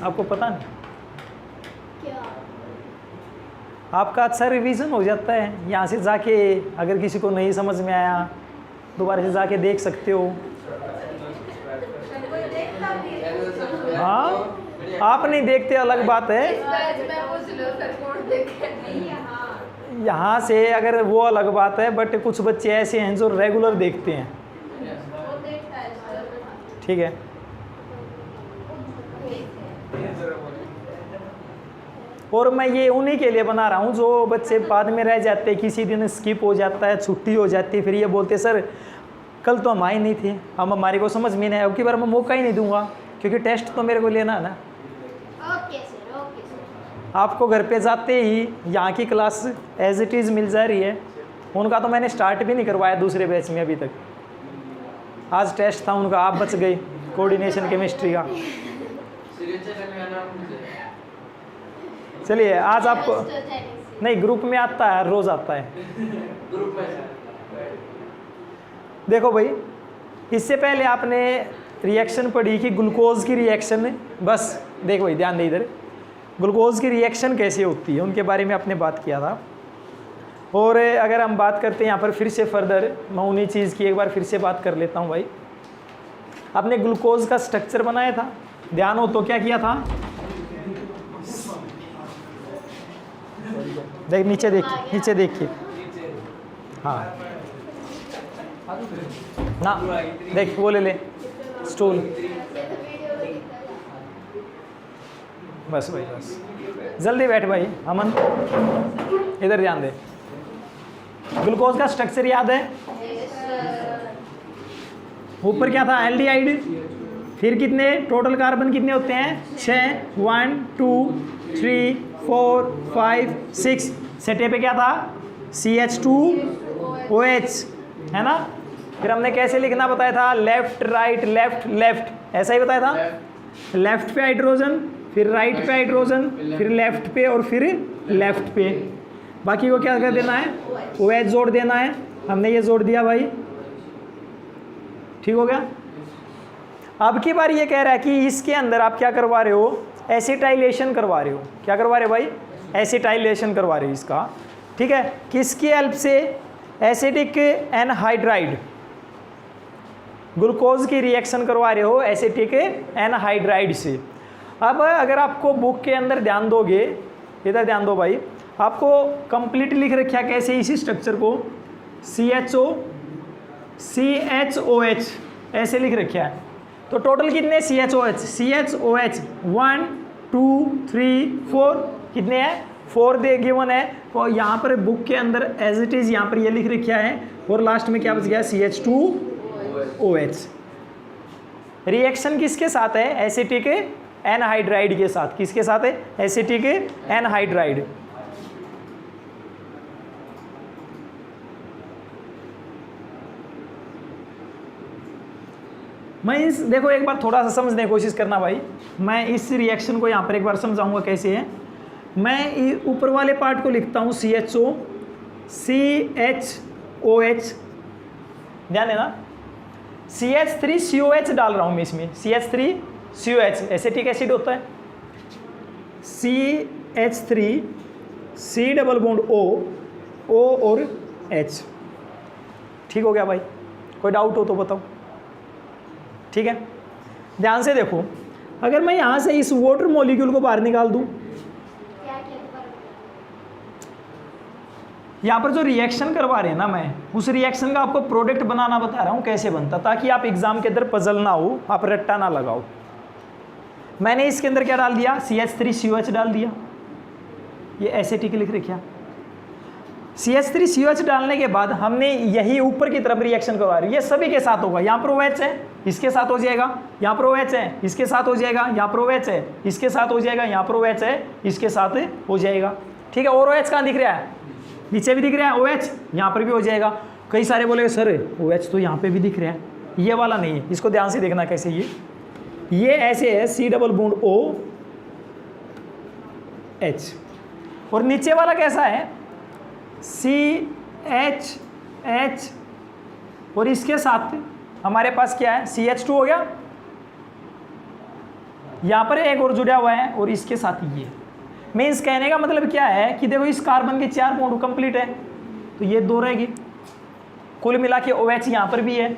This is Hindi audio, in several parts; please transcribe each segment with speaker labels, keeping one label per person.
Speaker 1: आपको पता नहीं?
Speaker 2: क्या?
Speaker 1: आपका अच्छा रिवीजन हो जाता है यहाँ से जाके, अगर किसी को नहीं समझ में आया दोबारा से जाके देख सकते हो।
Speaker 2: कोई देखता भी है?
Speaker 1: हाँ, आप नहीं देखते अलग बात है,
Speaker 2: इस बैच में पूछ लो सर कौन देखे नहीं यहाँ।
Speaker 1: यहाँ से अगर वो अलग बात है, बट कुछ बच्चे ऐसे हैं जो रेगुलर देखते हैं,
Speaker 2: वो देखता है सर।
Speaker 1: ठीक है। और मैं ये उन्हीं के लिए बना रहा हूँ जो बच्चे बाद में रह जाते हैं, किसी दिन स्किप हो जाता है, छुट्टी हो जाती है, फिर ये बोलते सर कल तो हम आए नहीं थे, हम हमारे को समझ में नहीं आया, अब की बार मैं मौका ही नहीं दूंगा क्योंकि टेस्ट तो मेरे को लेना है ना।
Speaker 2: Okay sir, okay sir.
Speaker 1: आपको घर पे जाते ही यहाँ की क्लास एज इट इज़ मिल जा रही है, उनका तो मैंने स्टार्ट भी नहीं करवाया दूसरे बैच में अभी तक। आज टेस्ट था उनका, आप बच गए कोऑर्डिनेशन केमिस्ट्री का। चलिए आज आपको नहीं, ग्रुप में आता है, रोज आता है
Speaker 3: ग्रुप में।
Speaker 1: देखो भाई, इससे पहले आपने रिएक्शन पढ़ी कि ग्लूकोज की रिएक्शन, बस देखो भाई ध्यान दे इधर, ग्लूकोज की रिएक्शन कैसे होती है उनके बारे में आपने बात किया था। और अगर हम बात करते हैं यहाँ पर फिर से फर्दर, मैं उन्हीं चीज़ की एक बार फिर से बात कर लेता हूँ भाई। आपने ग्लूकोज का स्ट्रक्चर बनाया था, ध्यान हो तो क्या किया था? देख नीचे देखिए, नीचे देखिए, हाँ ना, देख वो ले ले स्टूल, बस भाई बस, जल्दी बैठ भाई अमन, इधर ध्यान दे। ग्लूकोज का स्ट्रक्चर याद है? ऊपर क्या था? एल्डिहाइड, फिर कितने टोटल कार्बन कितने होते हैं? 6, 1 2 3 4 5 6। सेटे पे क्या था? CH2OH, है ना। फिर हमने कैसे लिखना बताया था? लेफ्ट राइट लेफ्ट लेफ्ट, ऐसा ही बताया था। लेफ्ट पे हाइड्रोजन, फिर राइट पे हाइड्रोजन, फिर लेफ्ट पे और फिर लेफ्ट पे। बाकी को क्या कर देना है? OH जोड़ देना है। हमने ये जोड़ दिया भाई, ठीक हो गया। अब की बार ये कह रहा है कि इसके अंदर आप क्या करवा रहे हो? एसिटाइलेशन करवा रहे हो। क्या करवा रहे हो भाई? एसिटाइलेशन करवा रहे हो इसका, ठीक है। किसकी हेल्प से? एसिटिक एनहाइड्राइड, ग्लूकोज की रिएक्शन करवा रहे हो एसिटिक एनहाइड्राइड से। अब अगर आपको बुक के अंदर ध्यान दोगे, इधर ध्यान दो भाई, आपको कंप्लीट लिख रखा कैसे इसी स्ट्रक्चर को? CHOH ऐसे लिख रखा है। तो टोटल कितने CHOH 1 2 3 4 कितने हैं? 4 दे गिवन है। और यहाँ पर बुक के अंदर एज इट इज़ यहाँ पर ये लिख रखा है, और लास्ट में क्या बच गया? CH2OH। रिएक्शन किसके साथ है? एसिटिक एनहाइड्राइड के साथ। किसके साथ है? Acetic anhydride. मैं इस देखो एक बार थोड़ा सा समझने की कोशिश करना भाई। मैं इस रिएक्शन को यहाँ पर एक बार समझाऊंगा कैसे है। मैं ऊपर वाले पार्ट को लिखता हूँ CHOH, ध्यान देना। CH3COH डाल रहा हूँ मैं इसमें, CH3COH एसिटिक एसिड होता है। CH3 C double bond O और H, ठीक हो गया भाई। कोई डाउट हो तो बताओ, ठीक है। ध्यान से देखो, अगर मैं यहाँ से इस वाटर मॉलिक्यूल को बाहर निकाल दूँ, यहाँ पर जो रिएक्शन करवा रहे हैं ना, मैं उस रिएक्शन का आपको प्रोडक्ट बनाना बता रहा हूँ कैसे बनता, ताकि आप एग्जाम के अंदर पजल ना हो, आप रट्टा ना लगाओ। मैंने इसके अंदर क्या डाल दिया? CH3COH डाल दिया। ये एसिटिक लिख रखा। CH3COH डालने के बाद हमने यही ऊपर की तरफ रिएक्शन करवा रही है। ये सभी के साथ होगा। यहाँ पर OH है, इसके साथ हो जाएगा। यहाँ पर OH है, इसके साथ हो जाएगा। यहाँ पर OH है, इसके साथ हो जाएगा। यहाँ पर OH है, इसके साथ हो जाएगा, ठीक है। और OH कहाँ दिख रहा है? नीचे भी दिख रहा है OH, यहाँ पर भी हो जाएगा। कई सारे बोलेंगे सर OH तो यहाँ पे भी दिख रहा है, ये वाला नहीं है। इसको ध्यान से देखना कैसे। ये ऐसे है C डबल बॉन्ड OH, और नीचे वाला कैसा है? CH, और इसके साथ हमारे पास क्या है? CH2 हो गया, यहाँ पर एक और जुड़ा हुआ है और इसके साथ ये। मीन्स कहने का मतलब क्या है कि देखो इस कार्बन के 4 बॉन्ड कंप्लीट है, तो ये 2 रहेगी। कुल मिला के OH यहाँ पर भी है,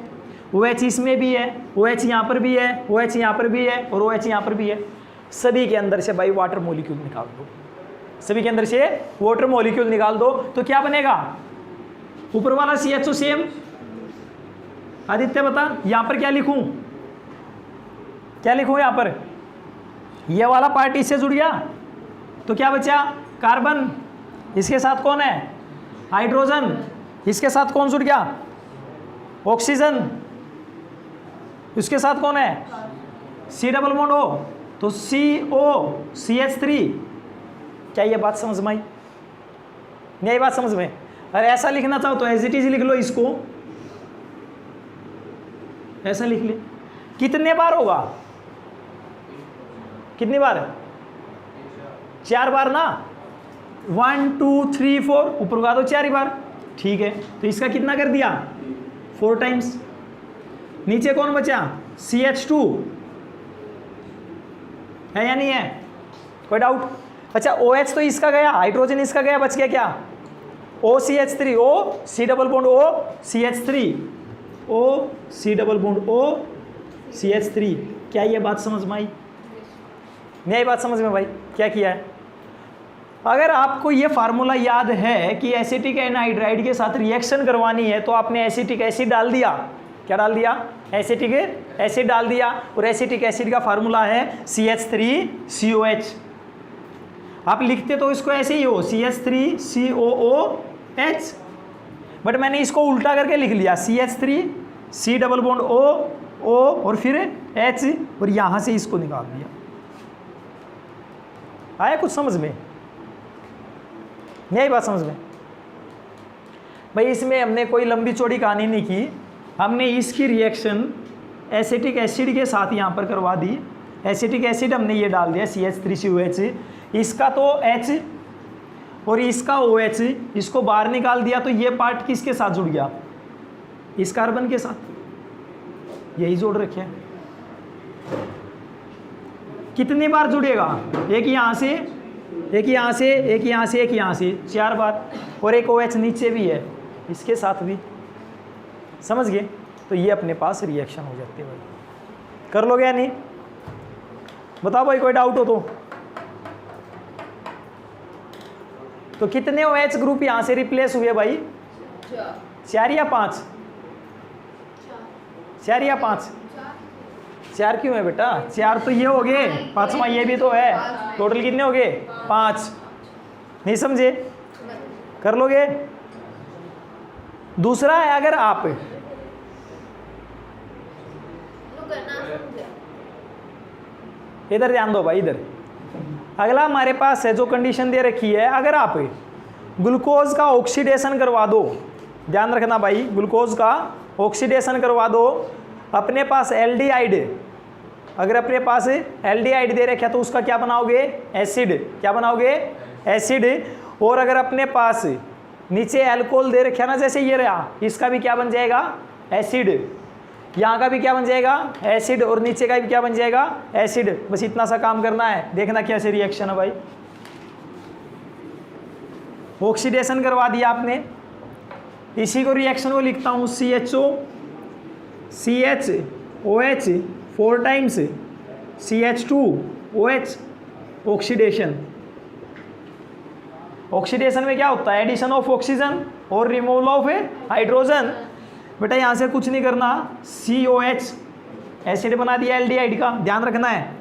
Speaker 1: OH इसमें भी है, OH यहाँ पर भी है, OH यहाँ पर भी है और OH यहाँ पर भी है। सभी के अंदर से भाई वाटर मॉलिक्यूल निकाल दो, सभी के अंदर से वाटर मॉलिक्यूल निकाल दो, तो क्या बनेगा? ऊपर वाला CHO सेम। आदित्य बता यहाँ पर क्या लिखूं, क्या लिखूं यहाँ पर? ये वाला पार्ट इससे जुड़ गया तो क्या बचा? कार्बन। इसके साथ कौन है? हाइड्रोजन। इसके साथ कौन जुड़ गया? ऑक्सीजन। इसके साथ कौन है? C डबल बॉन्ड O, तो COCH3। क्या ये बात समझ में आई? नहीं आई बात समझ में? अरे ऐसा लिखना चाहो तो एज इट इज लिख लो, इसको ऐसा लिख ले। कितने बार होगा? कितनी बार? 4 बार ना। 1 2 3 4 ऊपर उगा दो 4 ही बार, ठीक है। तो इसका कितना कर दिया? 4 टाइम्स। नीचे कौन बचा? CH2 है या नहीं है? कोई डाउट? अच्छा OH तो इसका गया, हाइड्रोजन इसका गया, बच गया क्या? OCH3, O C double bond O CH3, O C double bond O CH3। क्या ये बात समझ में आई? नहीं आई बात समझ में भाई? क्या किया है? अगर आपको ये फार्मूला याद है कि एसिटिक एनहाइड्राइड के साथ रिएक्शन करवानी है तो आपने एसिटिक एसिड डाल दिया। क्या डाल दिया? एसिटिक एसिड डाल दिया। और एसिटिक एसिड का फार्मूला है CH3COH। आप लिखते तो इसको ऐसे ही हो, CH3COOH, बट मैंने इसको उल्टा करके लिख लिया, CH3 C double bond O और फिर H, और यहाँ से इसको निकाल दिया। आया कुछ समझ में? यही बात समझ में भाई? इसमें हमने कोई लंबी चौड़ी कहानी नहीं की, हमने इसकी रिएक्शन एसिटिक एसिड के साथ यहाँ पर करवा दी। एसिटिक एसिड हमने ये डाल दिया CH3COH, इसका तो H और इसका OH, इसको बाहर निकाल दिया, तो ये पार्ट किसके साथ जुड़ गया? इस कार्बन के साथ, यही जोड़ रखे हैं। कितनी बार जुड़ेगा? एक यहाँ से, एक यहाँ से, एक यहाँ से, एक यहाँ से, 4 बार। और एक OH नीचे भी है, इसके साथ भी। समझ गए? तो ये अपने पास रिएक्शन हो जाती है भाई। कर लोगे या नहीं? बताओ भाई, कोई डाउट हो तो कितने OH ग्रुप यहाँ से रिप्लेस हुए भाई? 4 या 5? 4 या 5? 4 क्यों है बेटा? 4 तो ये हो गए, 5वां ये भी तो है। टोटल कितने हो गए? 5। नहीं समझे? कर लोगे? दूसरा है, अगर आप इधर ध्यान दो भाई, इधर अगला हमारे पास है जो कंडीशन दे रखी है, अगर आप ग्लूकोज का ऑक्सीडेशन करवा दो, ध्यान रखना भाई, ग्लूकोज का ऑक्सीडेशन करवा दो, अपने पास एल्डिहाइड, अगर अपने पास एल्डिहाइड दे रखा तो उसका क्या बनाओगे? एसिड। क्या बनाओगे? एसिड। और अगर अपने पास नीचे एल्कोहल दे रखा ना, जैसे ये रहा, इसका भी क्या बन जाएगा? एसिड। यहाँ का भी क्या बन जाएगा? एसिड। और नीचे का भी क्या बन जाएगा? एसिड। बस इतना सा काम करना है, देखना कैसे रिएक्शन है भाई। ऑक्सीडेशन करवा दिया आपने, इसी को रिएक्शन को लिखता हूँ CHO CHOH 4 times CH2OH oxidation. Oxidation में क्या होता है? एडिशन ऑफ ऑक्सीजन और रिमूवल ऑफ हाइड्रोजन। बेटा यहाँ से कुछ नहीं करना, COH एसिड बना दिया एल्डिहाइड का, ध्यान रखना है।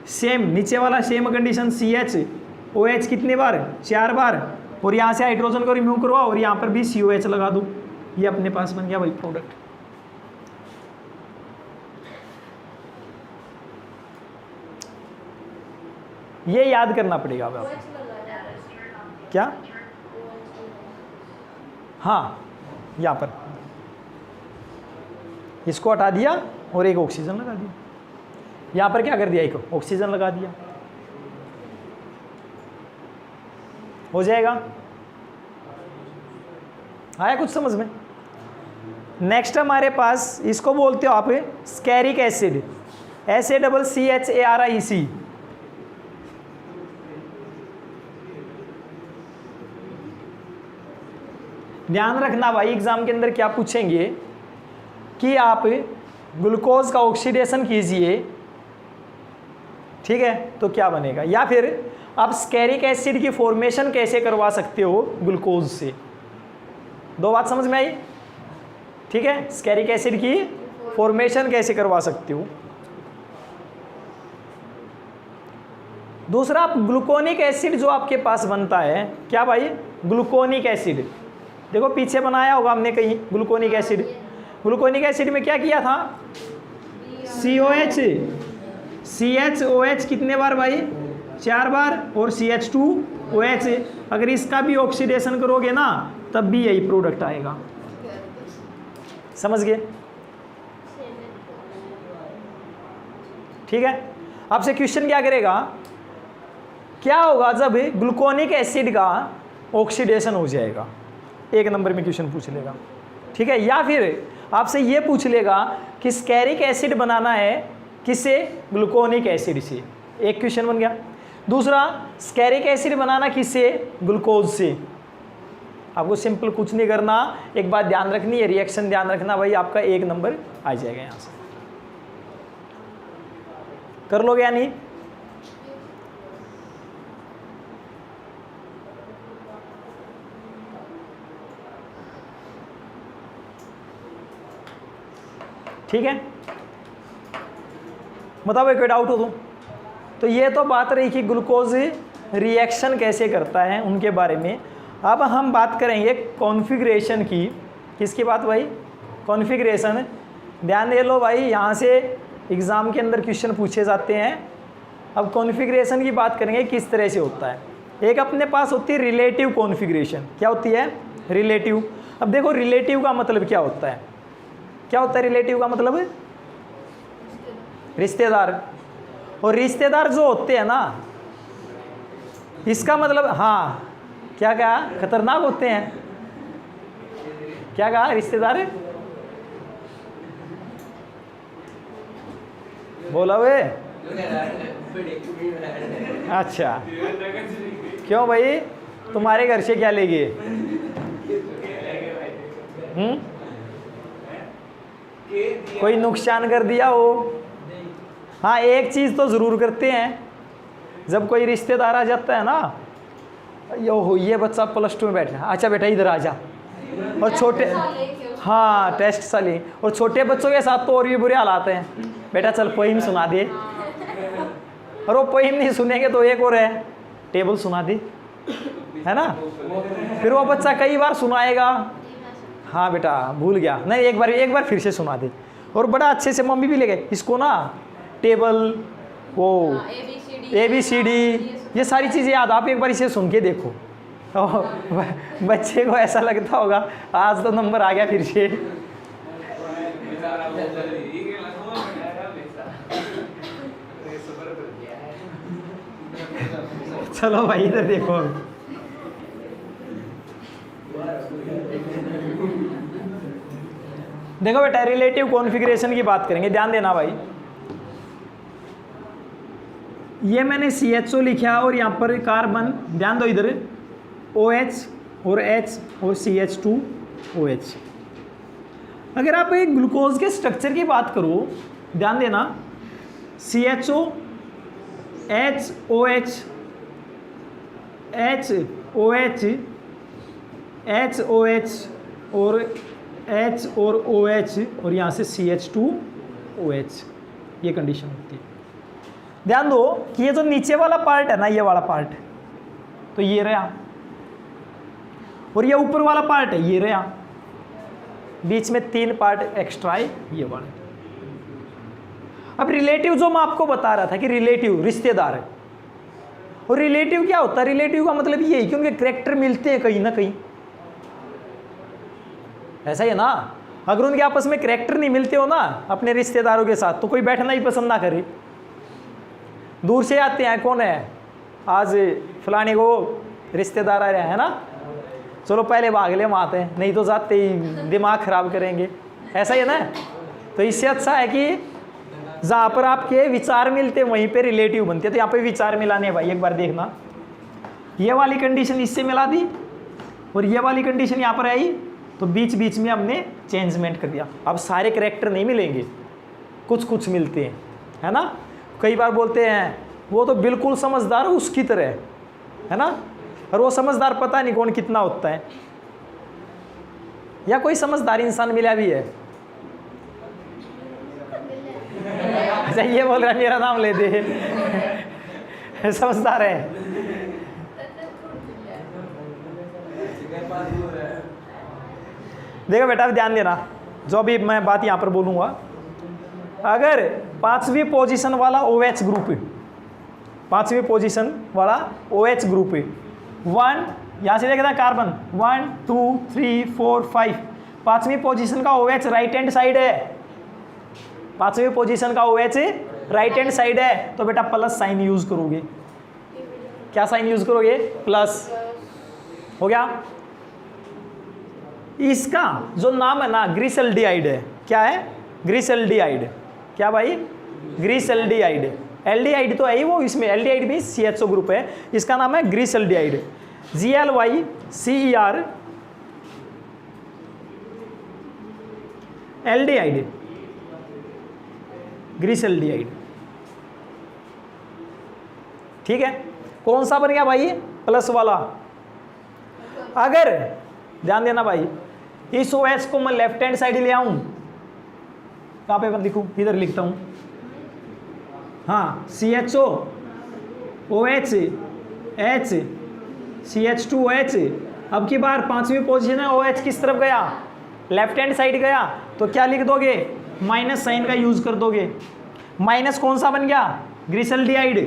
Speaker 1: सेम नीचे वाला सेम कंडीशन, CHOH कितनी बार? 4 बार। और यहाँ से हाइड्रोजन को रिमूव करवाओ और यहाँ पर भी COH लगा दो, ये अपने पास बन गया भाई प्रोडक्ट। ये याद करना पड़ेगा अब आपको। क्या? हाँ, यहाँ पर इसको हटा दिया और एक ऑक्सीजन लगा दिया। यहाँ पर क्या कर दिया? एक ऑक्सीजन लगा दिया, हो जाएगा। आया कुछ समझ में? नेक्स्ट हमारे पास, इसको बोलते हो आप स्कैरिक एसिड, SACCHARIC। ध्यान रखना भाई, एग्जाम के अंदर क्या पूछेंगे कि आप ग्लूकोज का ऑक्सीडेशन कीजिए, ठीक है, तो क्या बनेगा, या फिर आप स्टेरिक एसिड की फॉर्मेशन कैसे करवा सकते हो ग्लूकोज से। दो बात समझ में आई, ठीक है, स्टेरिक एसिड की फॉर्मेशन कैसे करवा सकते हो। दूसरा, आप ग्लूकोनिक एसिड जो आपके पास बनता है, क्या भाई, ग्लूकोनिक एसिड, देखो पीछे बनाया होगा हमने कहीं ग्लूकोनिक एसिड। ग्लूकोनिक एसिड में क्या किया था, CHOH कितने बार भाई, 4 बार, और CH2OH। अगर इसका भी ऑक्सीडेशन करोगे ना तब भी यही प्रोडक्ट आएगा, समझ गए, ठीक है। आपसे क्वेश्चन क्या करेगा, क्या होगा जब ग्लूकोनिक एसिड का ऑक्सीडेशन हो जाएगा, 1 नंबर में क्वेश्चन पूछ लेगा, ठीक है। या फिर आपसे ये पूछ लेगा कि स्टेरिक एसिड बनाना है किससे, ग्लूकोनिक एसिड से, एक क्वेश्चन बन गया। दूसरा, स्टेरिक एसिड बनाना किससे, ग्लूकोज से। आपको सिंपल कुछ नहीं करना, एक बात ध्यान रखनी है, रिएक्शन ध्यान रखना भाई, आपका 1 नंबर आ जाएगा यहाँ से। कर लोगे या नहीं, ठीक है, बताओ कोई डाउट हो तो ये तो बात रही कि ग्लूकोज रिएक्शन कैसे करता है उनके बारे में। अब हम बात करेंगे कॉन्फ़िगरेशन की, किसकी बात भाई, कॉन्फ़िगरेशन। ध्यान दे लो भाई, यहाँ से एग्ज़ाम के अंदर क्वेश्चन पूछे जाते हैं। अब कॉन्फ़िगरेशन की बात करेंगे किस तरह से होता है। एक अपने पास होती है रिलेटिव कॉन्फ़िगरेशन, क्या होती है, रिलेटिव। अब देखो रिलेटिव का मतलब क्या होता है, क्या होता है रिलेटिव का मतलब, रिश्तेदार। और रिश्तेदार जो होते हैं ना, इसका मतलब, हाँ क्या कहा, खतरनाक होते हैं, क्या कहा, रिश्तेदार, बोला वे, अच्छा क्यों भाई, तुम्हारे घर से क्या ले गए, कोई नुकसान कर दिया हो। हाँ, एक चीज़ तो ज़रूर करते हैं, जब कोई रिश्तेदार आ जाता है ना, ये बच्चा +2 में बैठा है, अच्छा बेटा इधर आ जा, और छोटे, हाँ टेस्ट साली, और छोटे बच्चों के साथ तो और भी बुरे हालात हैं, बेटा चल पोइम सुना दे, और वो पोइम नहीं सुनेंगे तो एक और है, टेबल सुना दे, है ना। फिर वो बच्चा कई बार सुनाएगा, हाँ बेटा भूल गया, नहीं एक बार फिर से सुना दे, और बड़ा अच्छे से मम्मी भी ले गए इसको ना, टेबल, वो ABCD, ये सारी चीज़ें याद, आप एक बार इसे सुन के देखो, तो बच्चे को ऐसा लगता होगा आज तो नंबर आ गया फिर से। चलो भाई इधर देखो, देखो बेटा रिलेटिव कॉन्फ़िगरेशन की बात करेंगे, ध्यान देना भाई। ये मैंने CHO लिखा और यहाँ पर कार्बन, ध्यान दो इधर, OH और H और CH2OH। अगर आप एक ग्लूकोज के स्ट्रक्चर की बात करो, ध्यान देना, CHO, HOH, HOH, HOH और H और OH, और यहाँ से CH2OH, ये कंडीशन होती है। ध्यान दो कि ये जो नीचे वाला पार्ट है ना, ये वाला पार्ट, तो ये रहा, और ये ऊपर वाला पार्ट है, ये रहा, बीच में 3 पार्ट एक्स्ट्रा है, ये वाला। अब रिलेटिव जो मैं आपको बता रहा था कि रिलेटिव रिश्तेदार है, और रिलेटिव क्या होता है, रिलेटिव का मतलब ये है कि उनके कैरेक्टर मिलते हैं कहीं ना कहीं, ऐसा ही है ना। अगर उनके आपस में कैरेक्टर नहीं मिलते हो ना अपने रिश्तेदारों के साथ, तो कोई बैठना ही पसंद ना करे, दूर से आते हैं, कौन है आज फलाने को रिश्तेदार आ रहे हैं ना, चलो पहले भाग ले, हम आते हैं, नहीं तो जाते ही दिमाग खराब करेंगे, ऐसा ही है ना। तो इससे अच्छा है कि जहाँ पर आपके विचार मिलते वहीं पे रिलेटिव बनते हैं। तो यहाँ पे विचार मिलाने भाई, एक बार देखना, ये वाली कंडीशन इससे मिला दी, और ये वाली कंडीशन यहाँ पर आई, तो बीच बीच में हमने चेंजमेंट कर दिया। अब सारे करेक्टर नहीं मिलेंगे, कुछ कुछ मिलते हैं, है ना। कई बार बोलते हैं वो तो बिल्कुल समझदार उसकी तरह, है ना, और वो समझदार पता नहीं कौन कितना होता है। या कोई समझदार इंसान मिला भी है? अच्छा, ये बोल रहा है मेरा नाम ले दे समझदार है। देखो बेटा, ध्यान देना, जो भी मैं बात यहाँ पर बोलूँगा, अगर 5वीं पोजीशन वाला OH ग्रुप, 5वीं पोजीशन वाला OH ग्रुप 1, यहाँ से देखना कार्बन 1 2 3 4 5, 5वीं पोजीशन का OH राइट हैंड साइड है, 5वीं पोजीशन का OH राइट हैंड साइड है, तो बेटा प्लस साइन यूज करोगे। क्या साइन यूज करोगे? प्लस। हो गया। इसका जो नाम है ना ग्लिसरॉल्डिहाइड है, क्या है? ग्लिसरॉल्डिहाइड। क्या भाई? ग्लिसरॉल्डिहाइड। एल्डिहाइड तो है ही वो, इसमें एल्डिहाइड भी CHO ग्रुप है, इसका नाम है ग्लिसरॉल्डिहाइड। GLYCER aldehyde, glyceraldehyde. ठीक है, कौन सा बन गया भाई? प्लस वाला। अगर ध्यान देना भाई, इस OH को मैं लेफ्ट हैंड साइड ले आऊं, कहां पे लिखूं? इधर लिखता हूं, हाँ, CHO OH H CH2OH। अब की बार 5वीं पोजीशन है, OH किस तरफ गया? लेफ्ट हैंड साइड गया, तो क्या लिख दोगे? माइनस साइन का यूज कर दोगे। माइनस कौन सा बन गया? ग्लिसरॉल्डिहाइड।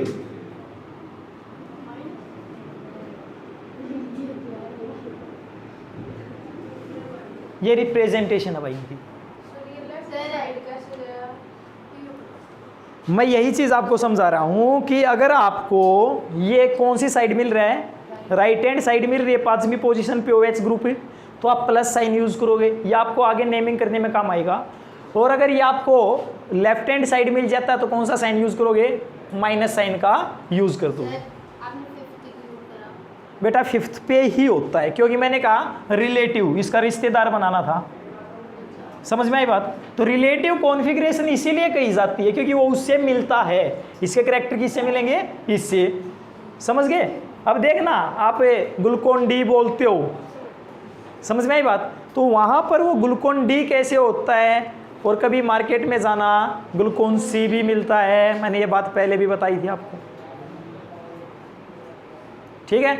Speaker 1: ये रिप्रेजेंटेशन है भाई इनकी। मैं यही चीज़ आपको समझा रहा हूं कि अगर आपको ये कौन सी साइड मिल रहा है, राइट हैंड साइड मिल रही है 5वीं पोजीशन पे OH ग्रुप, तो आप प्लस साइन यूज करोगे, ये आपको आगे नेमिंग करने में काम आएगा। और अगर ये आपको लेफ्ट हैंड साइड मिल जाता है तो कौन सा साइन यूज करोगे? माइनस साइन का यूज कर दोगे। बेटा 5th पे ही होता है, क्योंकि मैंने कहा रिलेटिव, इसका रिश्तेदार बनाना था। समझ में आई बात? तो रिलेटिव कॉन्फ़िगरेशन इसीलिए कही जाती है क्योंकि वो उससे मिलता है। इसके करैक्टर किससे मिलेंगे? इससे। समझ गए? अब देखना, आप ग्लूकोन डी बोलते हो, समझ में आई बात? तो वहाँ पर वो ग्लूकोन डी कैसे होता है, और कभी मार्केट में जाना ग्लूकोन सी भी मिलता है, मैंने ये बात पहले भी बताई थी आपको। ठीक है,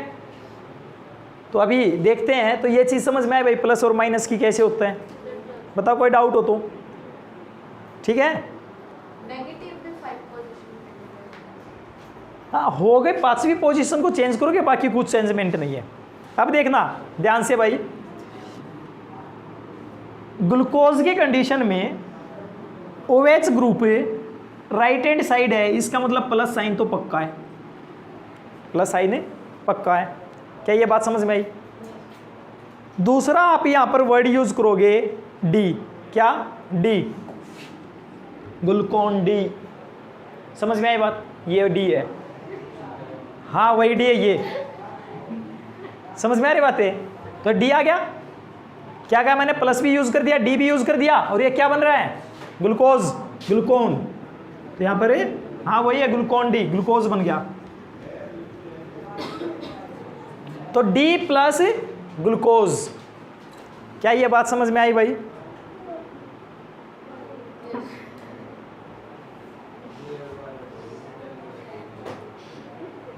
Speaker 1: तो अभी देखते हैं, तो ये चीज़ समझ में आए भाई, प्लस और माइनस की कैसे होता है? बताओ, कोई डाउट हो तो? ठीक है, हाँ, हो गए। 5वीं पोजीशन को चेंज करोगे, बाकी कुछ चेंजमेंट नहीं है। अब देखना ध्यान से भाई, ग्लूकोज की कंडीशन में OH group right hand side है, इसका मतलब प्लस साइन तो पक्का है, प्लस साइन पक्का है। क्या ये बात समझ में आई? दूसरा, आप यहां पर वर्ड यूज करोगे डी। क्या? D, glucon D. समझ में आई बात? ये डी है, हाँ वही डी है ये। समझ में आ रही बातें? तो डी आ गया। क्या कहा मैंने? प्लस भी यूज कर दिया, डी भी यूज कर दिया, और ये क्या बन रहा है? ग्लूकोज, ग्लूकोन। तो यहां पर हाँ वही है, ग्लूकोन डी, ग्लूकोज बन गया। तो डी प्लस ग्लूकोज। क्या ये बात समझ में आई भाई?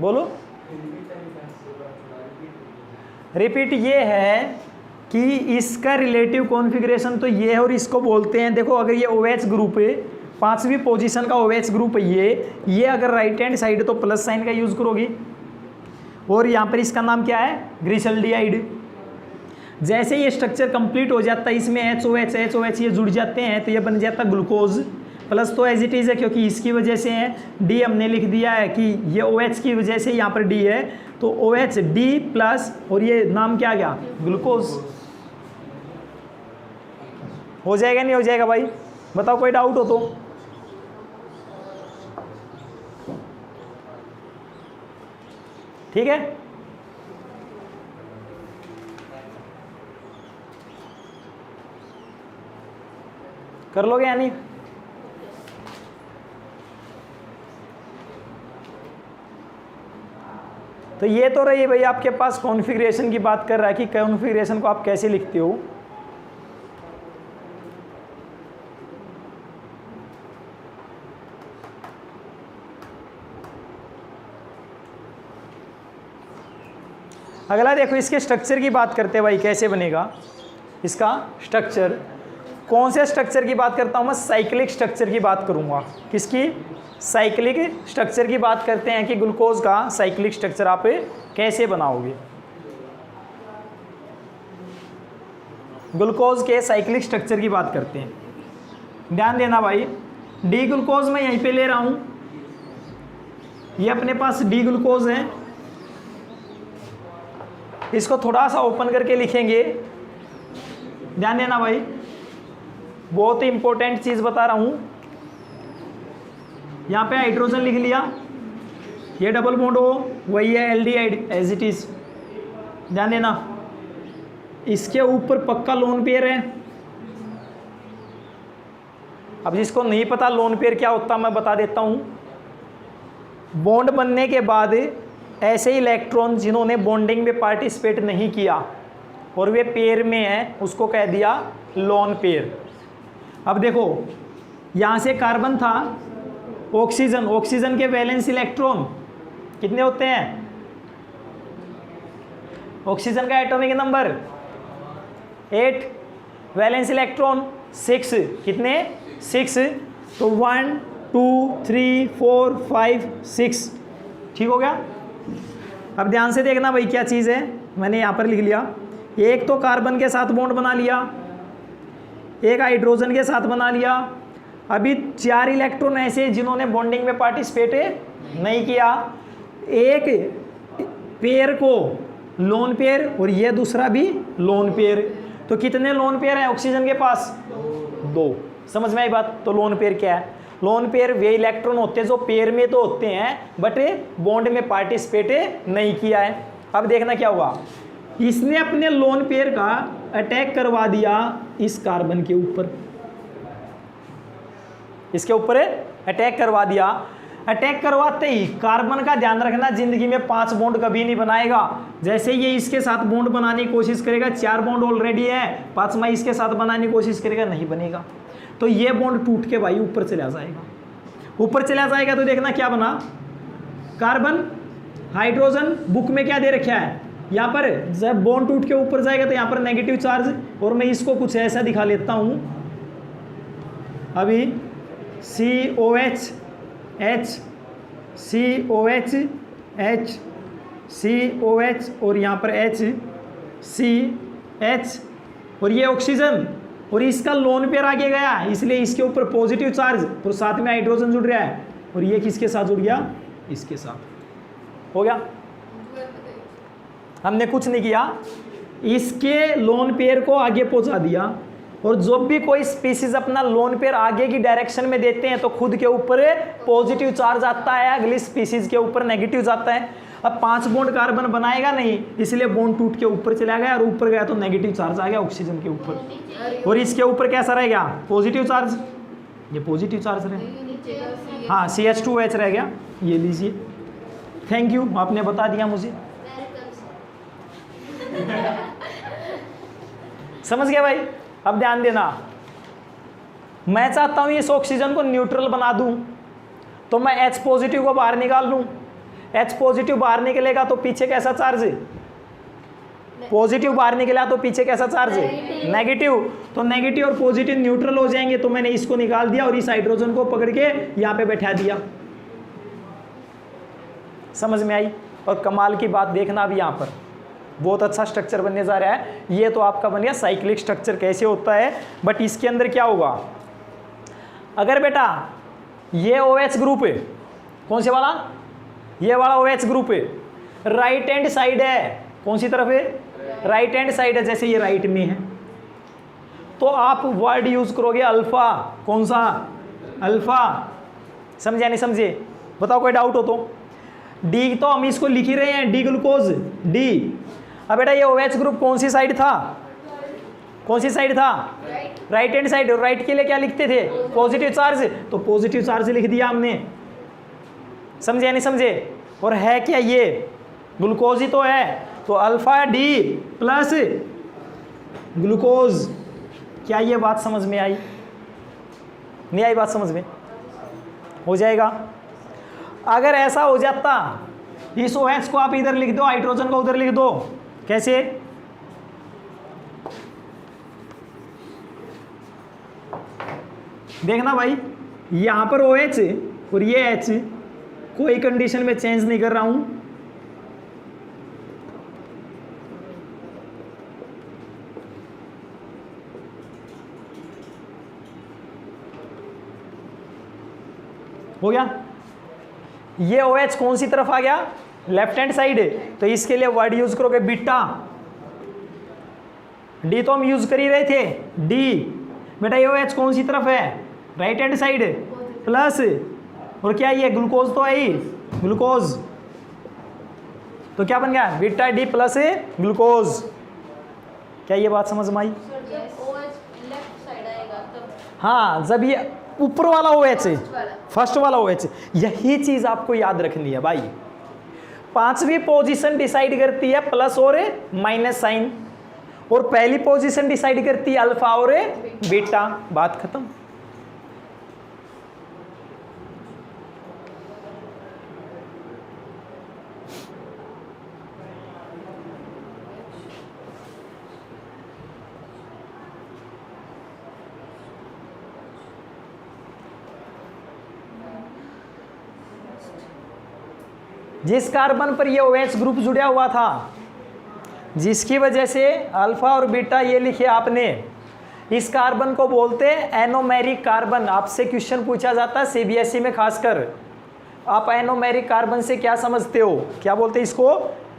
Speaker 1: बोलो। रिपीट ये है कि इसका रिलेटिव कॉन्फ़िगरेशन तो ये है, और इसको बोलते हैं, देखो अगर ये OH ग्रुप है, 5वीं पोजीशन का OH ग्रुप है ये अगर राइट हैंड साइड तो प्लस साइन का यूज करोगी, और यहाँ पर इसका नाम क्या है? ग्लिसरॉल्डिहाइड। जैसे ये स्ट्रक्चर कंप्लीट हो जाता है, इसमें HOH ये जुड़ जाते हैं, तो ये बन जाता है ग्लूकोज। प्लस तो एज इट इज़ है क्योंकि इसकी वजह से है, डी हमने लिख दिया है कि ये OH की वजह से यहाँ पर डी है, तो OH डी प्लस, और ये नाम क्या आ गया? ग्लूकोज। हो जाएगा नहीं हो जाएगा भाई? बताओ, कोई डाउट हो तो? ठीक है, कर लोगे या नहीं? तो ये तो रही भाई आपके पास कॉन्फ़िगरेशन की बात कर रहा है कि कॉन्फ़िगरेशन को आप कैसे लिखते हो। अगला देखो, इसके स्ट्रक्चर की बात करते हैं भाई, कैसे बनेगा इसका स्ट्रक्चर। कौन से स्ट्रक्चर की बात करता हूँ मैं? साइक्लिक स्ट्रक्चर की बात करूँगा। किसकी? साइक्लिक स्ट्रक्चर की बात करते हैं कि ग्लूकोज का साइक्लिक स्ट्रक्चर आप कैसे बनाओगे। ग्लूकोज के साइक्लिक स्ट्रक्चर की बात करते हैं, ध्यान देना भाई। डी ग्लूकोज मैं यहीं पे ले रहा हूँ, ये अपने पास डी ग्लूकोज है। इसको थोड़ा सा ओपन करके लिखेंगे, ध्यान देना भाई, बहुत ही इंपॉर्टेंट चीज़ बता रहा हूँ। यहाँ पे हाइड्रोजन लिख लिया, ये डबल बॉन्ड हो, वही है एल्डिहाइड एज इट इज, ध्यान देना। इसके ऊपर पक्का लोन पेयर है। अब जिसको नहीं पता लोन पेयर क्या होता मैं बता देता हूँ। बॉन्ड बनने के बाद ऐसे ही इलेक्ट्रॉन जिन्होंने बॉन्डिंग में पार्टिसिपेट नहीं किया और वे पेयर में है, उसको कह दिया लोन पेयर। अब देखो, यहाँ से कार्बन था, ऑक्सीजन, ऑक्सीजन के वैलेंस इलेक्ट्रॉन कितने होते हैं? ऑक्सीजन का एटॉमिक नंबर 8, वैलेंस इलेक्ट्रॉन 6, कितने? 6। तो 1 2 3 4 5 6, ठीक हो गया। अब ध्यान से देखना भाई क्या चीज़ है, मैंने यहाँ पर लिख लिया। एक तो कार्बन के साथ बॉन्ड बना लिया, एक हाइड्रोजन के साथ बना लिया। अभी 4 इलेक्ट्रॉन ऐसे जिन्होंने बॉन्डिंग में पार्टिसिपेट नहीं किया। एक पेयर को लोन पेयर और ये दूसरा भी लोन पेयर। तो कितने लोन पेयर हैं ऑक्सीजन के पास? 2। समझ में आई बात? तो लोन पेयर क्या है? लोन पेयर वे इलेक्ट्रॉन होते हैं जो पेयर में तो होते हैं बट बॉन्ड में पार्टिसिपेट नहीं किया है। अब देखना क्या हुआ, इसने अपने लोन पेयर का अटैक करवा दिया इस कार्बन के ऊपर, इसके ऊपर अटैक करवा दिया। अटैक करवाते ही कार्बन का ध्यान रखना, जिंदगी में 5 बॉन्ड कभी नहीं बनाएगा। जैसे ये इसके साथ बॉन्ड बनाने की कोशिश करेगा, 4 बॉन्ड ऑलरेडी है, 5वां इसके साथ बनाने की कोशिश करेगा, नहीं बनेगा। तो ये बॉन्ड टूट के भाई ऊपर चला जाएगा। ऊपर चला जाएगा तो देखना क्या बना, कार्बन हाइड्रोजन। बुक में क्या दे रखा है यहाँ पर, जब बॉन्ड टूट के ऊपर जाएगा तो यहाँ पर नेगेटिव चार्ज। और मैं इसको कुछ ऐसा दिखा लेता हूँ अभी, COH H COH H COH और यहाँ पर H CH और ये ऑक्सीजन और इसका लोन पेयर आगे गया, इसलिए इसके ऊपर पॉजिटिव चार्ज और साथ में हाइड्रोजन जुड़ रहा है। और ये किसके साथ जुड़ गया? इसके साथ। हो गया, हमने कुछ नहीं किया, इसके लोन पेयर को आगे पहुंचा दिया। और जब भी कोई स्पीसीज अपना लोन पेयर आगे की डायरेक्शन में देते हैं तो खुद के ऊपर पॉजिटिव चार्ज आता है, अगली स्पीसीज के ऊपर नेगेटिव जाता है। अब 5 बॉन्ड कार्बन बनाएगा नहीं, इसलिए बॉन्ड टूट के ऊपर चला गया और ऊपर गया तो नेगेटिव चार्ज आ गया ऑक्सीजन के ऊपर। और इसके ऊपर कैसा रह गया? पॉजिटिव चार्ज, ये पॉजिटिव चार्ज रहे, हाँ CH2OH रह गया। ये लीजिए, थैंक यू, आपने बता दिया मुझे। समझ गया भाई? अब ध्यान देना, मैं चाहता हूं इस ऑक्सीजन को न्यूट्रल बना दूं, तो मैं H पॉजिटिव को बाहर निकाल लूं। H पॉजिटिव बाहर निकलेगा तो पीछे कैसा चार्ज है? पॉजिटिव बाहर निकला तो पीछे कैसा चार्ज है? नेगेटिव। तो नेगेटिव और पॉजिटिव न्यूट्रल हो जाएंगे। तो मैंने इसको निकाल दिया और इस हाइड्रोजन को पकड़ के यहाँ पे बैठा दिया। समझ में आई? और कमाल की बात देखना, अभी यहाँ पर बहुत अच्छा स्ट्रक्चर बनने जा रहा है। ये तो आपका बन गया साइक्लिक स्ट्रक्चर कैसे होता है। बट इसके अंदर क्या होगा, अगर बेटा ये OH ग्रुप है, कौन से वाला? ये वाला OH ग्रुप है, राइट हैंड साइड है। कौन सी तरफ है? राइट हैंड साइड है। जैसे ये राइट में है तो आप वर्ड यूज करोगे अल्फा। कौन सा? अल्फा। समझे नहीं समझे? बताओ कोई डाउट हो तो। डी तो हम इसको लिख ही रहे हैं, डी ग्लूकोज, डी। अब बेटा ये OH ग्रुप कौन सी साइड था? कौन सी साइड था?
Speaker 2: राइट।
Speaker 1: Right hand side. और राइट के लिए क्या लिखते थे? Positive charge. तो पॉजिटिव चार्ज लिख दिया हमने, समझे या नहीं समझे? और है क्या ये? ग्लूकोज ही तो है। तो अल्फा डी प्लस ग्लूकोज। क्या ये बात समझ में आई? नहीं आई बात समझ में? हो जाएगा। अगर ऐसा हो जाता, इस OH को आप इधर लिख दो, हाइड्रोजन को उधर लिख दो, कैसे? देखना भाई, यहां पर OH और ये H, कोई कंडीशन में चेंज नहीं कर रहा हूं। हो गया? ये OH कौन सी तरफ आ गया? Left hand side. तो इसके लिए वर्ड यूज करोगे बीटा। डी तो हम यूज कर ही रहे थे, डी। बेटा ये OH कौन सी तरफ है? राइट हैंड साइड प्लस, और क्या ये ग्लूकोज तो है ही, ग्लूकोज। तो क्या बन गया? Beta D plus glucose. क्या ये बात समझ में आई?
Speaker 2: लेफ्ट साइड आएगा तब।
Speaker 1: हाँ, जब ये ऊपर वाला OH,
Speaker 2: वाला।
Speaker 1: फर्स्ट वाला OH, यही चीज आपको याद रखनी है भाई। पांचवी पोजीशन डिसाइड करती है प्लस और माइनस साइन, और पहली पोजीशन डिसाइड करती है अल्फा और बीटा। बात खत्म। जिस कार्बन पर ये OH ग्रुप जुड़ा हुआ था, जिसकी वजह से अल्फा और बीटा ये लिखे आपने, इस कार्बन को बोलते हैं एनोमेरिक कार्बन। आपसे क्वेश्चन पूछा जाता है CBSE में खासकर, आप एनोमेरिक कार्बन से क्या समझते हो? क्या बोलते हैं इसको?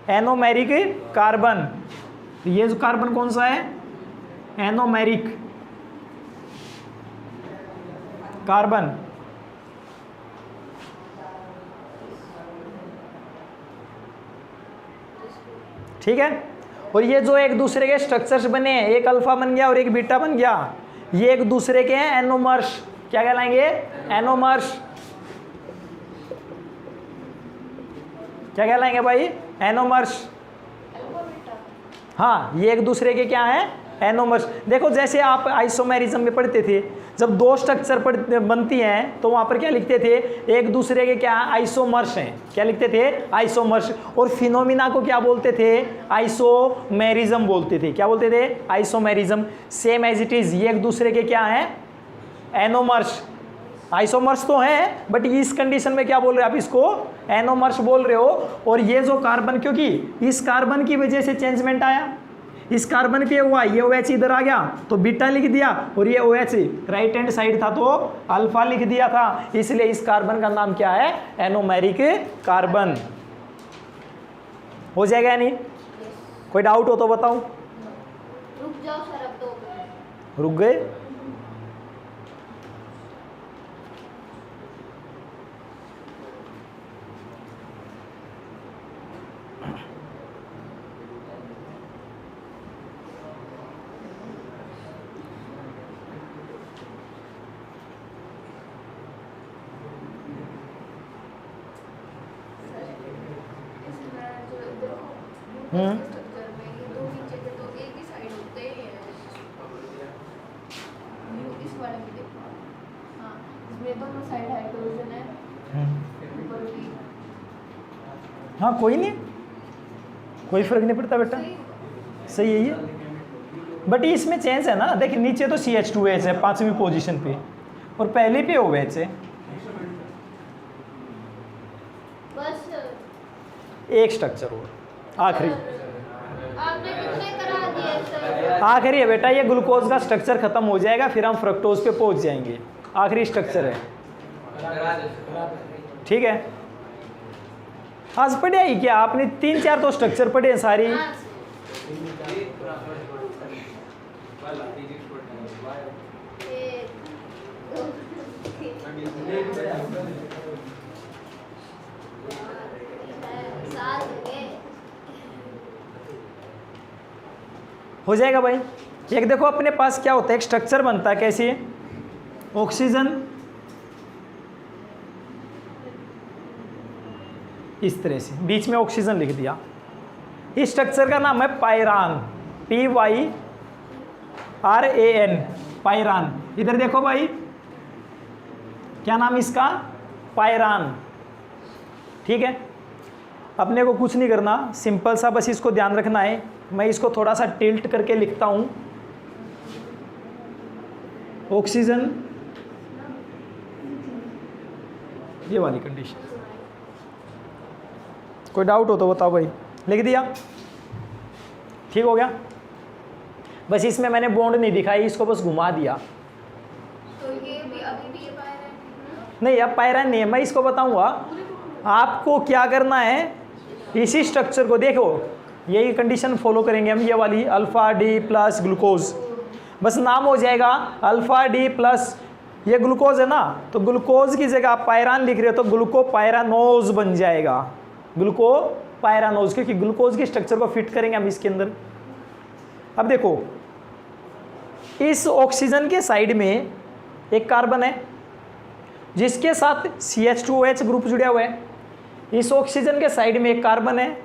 Speaker 1: Anomeric carbon. तो ये जो कार्बन कौन सा है? Anomeric carbon. ठीक है? और ये जो एक दूसरे के स्ट्रक्चर्स बने हैं, एक अल्फा बन गया और एक बीटा बन गया, ये एक दूसरे के हैं एनोमर्स। क्या कहलाएंगे? एनोमर्स। क्या कहलाएंगे भाई? एनोमर्स। हाँ, ये एक दूसरे के क्या हैं? एनोमर्स। देखो जैसे आप आइसोमेरिज्म में पढ़ते थे, जब दो स्ट्रक्चर बनती हैं तो वहाँ पर क्या लिखते थे? एक दूसरे के क्या? आइसोमर्स हैं। क्या लिखते थे? आइसोमर्स। और फिनोमिना को क्या बोलते थे? आइसोमेरिज्म बोलते थे। क्या बोलते थे? Isomerism. Same as it is, ये एक दूसरे के क्या हैं? एनोमर्स। आइसोमर्स तो हैं, बट इस कंडीशन में क्या बोल रहे हो आप? इसको एनोमर्स बोल रहे हो। और ये जो कार्बन, क्योंकि इस कार्बन की वजह से चेंजमेंट आया, इस कार्बन पे हुआ, ये OH इधर आ गया तो बीटा लिख दिया, और ये OH राइट हैंड साइड था तो अल्फा लिख दिया था। इसलिए इस कार्बन का नाम क्या है? Anomeric carbon. हो जाएगा या नहीं? कोई डाउट हो तो बताओ।
Speaker 2: रुक जाओ सर, अब 2 मिनट।
Speaker 1: रुक गए?
Speaker 2: स्ट्रक्चर में ये 2 नीचे के तो एक ही साइड होते ही हैं। इस वाले में देखो, हाँ, इसमें दोनों साइड हाइड्रोजन है, ऊपर भी।
Speaker 1: हाँ, कोई नहीं, कोई फर्क नहीं पड़ता बेटा, सही है ये। बट इसमें चेंज है ना, देखिए नीचे तो CH2H है 5वीं पोजीशन पे, और पहले पे OH है।
Speaker 2: बस
Speaker 1: एक स्ट्रक्चर और आखिरी,
Speaker 2: आपने कितने करा दिए सर?
Speaker 1: आखिरी है बेटा, ये ग्लूकोज का स्ट्रक्चर खत्म हो जाएगा, फिर हम फ्रक्टोज पे पहुंच जाएंगे। आखिरी स्ट्रक्चर है, ठीक है? आज पढ़े ही क्या आपने? 3-4 तो स्ट्रक्चर पढ़े हैं सारी।
Speaker 2: हाँ, एक, दो, सात हो गए।
Speaker 1: हो जाएगा भाई। एक देखो अपने पास क्या होता है, एक स्ट्रक्चर बनता है कैसे, ऑक्सीजन इस तरह से, बीच में ऑक्सीजन लिख दिया। इस स्ट्रक्चर का नाम है पायरान, PYRAN, पायरान। इधर देखो भाई, क्या नाम इसका, पायरान। ठीक है, अपने को कुछ नहीं करना, सिंपल सा बस इसको ध्यान रखना है। मैं इसको थोड़ा सा टिल्ट करके लिखता हूं, ऑक्सीजन, ये वाली कंडीशन। कोई डाउट हो तो बताओ भाई। लिख दिया, ठीक हो गया। बस इसमें मैंने बॉन्ड नहीं दिखाई, इसको बस घुमा दिया।
Speaker 2: तो ये भी अभी भी ये पायरान
Speaker 1: नहीं, अब पायरान नहीं है, मैं इसको बताऊंगा आपको क्या करना है। इसी स्ट्रक्चर को देखो, यही कंडीशन फॉलो करेंगे हम, ये वाली अल्फा डी प्लस ग्लूकोज, बस नाम हो जाएगा अल्फा डी प्लस, ये ग्लूकोज है ना, तो ग्लूकोज की जगह आप पायरान लिख रहे हो तो ग्लूकोपायरानोज बन जाएगा, ग्लूकोपायरानोज, क्योंकि ग्लूकोज के स्ट्रक्चर को फिट करेंगे हम इसके अंदर। अब देखो, इस ऑक्सीजन के साइड में एक कार्बन है जिसके साथ CH2OH ग्रुप जुड़ा हुआ है। इस ऑक्सीजन के साइड में एक कार्बन है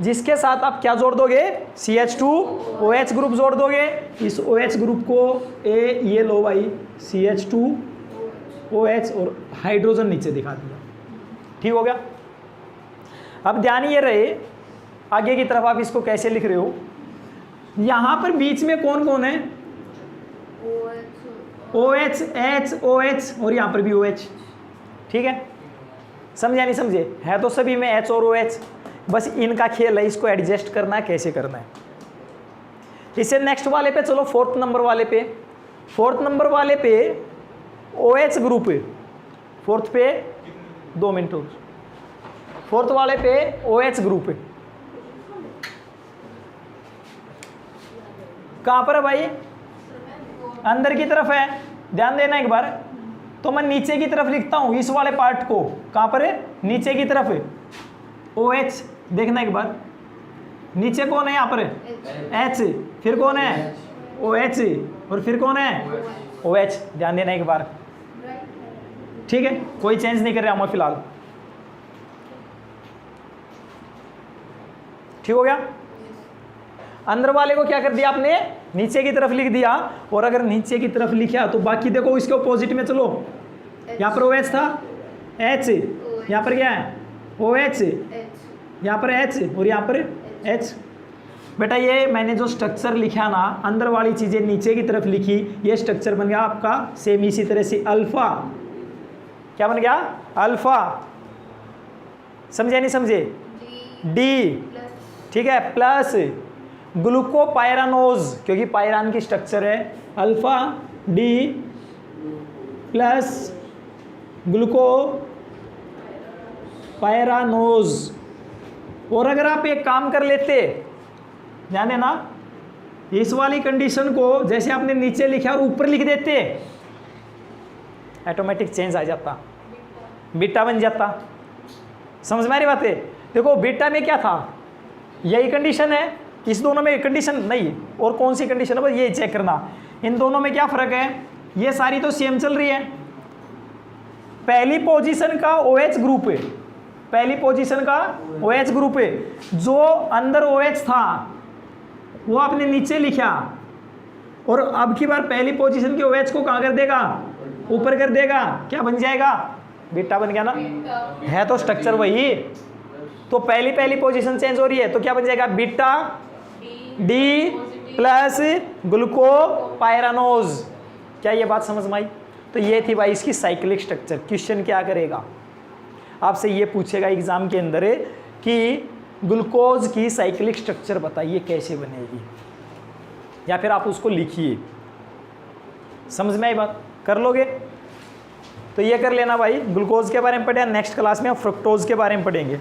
Speaker 1: जिसके साथ आप क्या जोड़ दोगे, CH2OH ग्रुप जोड़ दोगे। इस OH ग्रुप को ये लो भाई, CH2OH और हाइड्रोजन नीचे दिखा दिया। ठीक हो गया। अब ध्यान ये रहे, आगे की तरफ आप इसको कैसे लिख रहे हो। यहां पर बीच में कौन कौन है, OH, H, OH और यहां पर भी OH। ठीक है, समझे नहीं समझे, है तो सभी में H और OH, बस इनका खेल है, इसको एडजस्ट करना है, कैसे करना है। इससे नेक्स्ट वाले पे चलो, फोर्थ नंबर वाले पे। फोर्थ नंबर वाले पे OH ग्रुप, फोर्थ पे 2 मिनट, फोर्थ वाले पे OH ग्रुप कहां पर है भाई, अंदर की तरफ है, ध्यान देना एक बार। तो मैं नीचे की तरफ लिखता हूं इस वाले पार्ट को, कहां पर है, नीचे की तरफ है OH, देखना एक बार, नीचे कौन है, यहां पर H, फिर कौन है OH और फिर कौन है OH, ध्यान देना एक बार। ठीक है, कोई चेंज नहीं कर रहा हूं मैं फिलहाल। ठीक हो गया। अंदर वाले को क्या कर दिया आपने, नीचे की तरफ लिख दिया। और अगर नीचे की तरफ लिखा तो बाकी देखो इसके अपोजिट में चलो, यहाँ पर OH था, H, यहाँ पर क्या है OH, यहाँ पर H और यहाँ पर H। बेटा ये मैंने जो स्ट्रक्चर लिखा ना, अंदर वाली चीज़ें नीचे की तरफ लिखी, ये स्ट्रक्चर बन गया आपका सेम इसी तरह से अल्फा। क्या बन गया, अल्फा। समझे नहीं समझे, D, ठीक है, प्लस ग्लूकोपायरानोज, क्योंकि पायरान की स्ट्रक्चर है अल्फा D प्लस ग्लूकोपायरानोज। और अगर आप एक काम कर लेते, ध्यान देना, इस वाली कंडीशन को जैसे आपने नीचे लिखा और ऊपर लिख देते, ऑटोमेटिक चेंज आ जाता, बीटा बन जाता। समझ में आ रही बात है। देखो बीटा में क्या था, यही कंडीशन है, इस दोनों में कंडीशन नहीं, और कौन सी कंडीशन है बस ये चेक करना। इन दोनों में क्या फर्क है, ये सारी तो सेम चल रही है। पहली पोजीशन का OH ग्रुप है, पहली पोजीशन का OH ग्रुप है, जो अंदर OH था वो आपने नीचे लिखा, और अब की बार पहली पोजीशन के OH को कहाँ कर देगा, ऊपर कर देगा, क्या बन जाएगा, बीटा बन गया ना। है तो स्ट्रक्चर वही, तो पहली पोजीशन चेंज हो रही है तो क्या बन जाएगा, बीटा D प्लस ग्लूकोपायरानोज। क्या ये बात समझ में आई। तो ये थी भाई इसकी साइक्लिक स्ट्रक्चर। क्वेश्चन क्या करेगा, आपसे ये पूछेगा एग्जाम के अंदर कि ग्लूकोज की साइक्लिक स्ट्रक्चर बताइए कैसे बनेगी, या फिर आप उसको लिखिए। समझ में आई बात, कर लोगे तो ये कर लेना भाई। ग्लूकोज के बारे में पढ़े, नेक्स्ट क्लास में हम फ्रुक्टोज के बारे में पढ़ेंगे।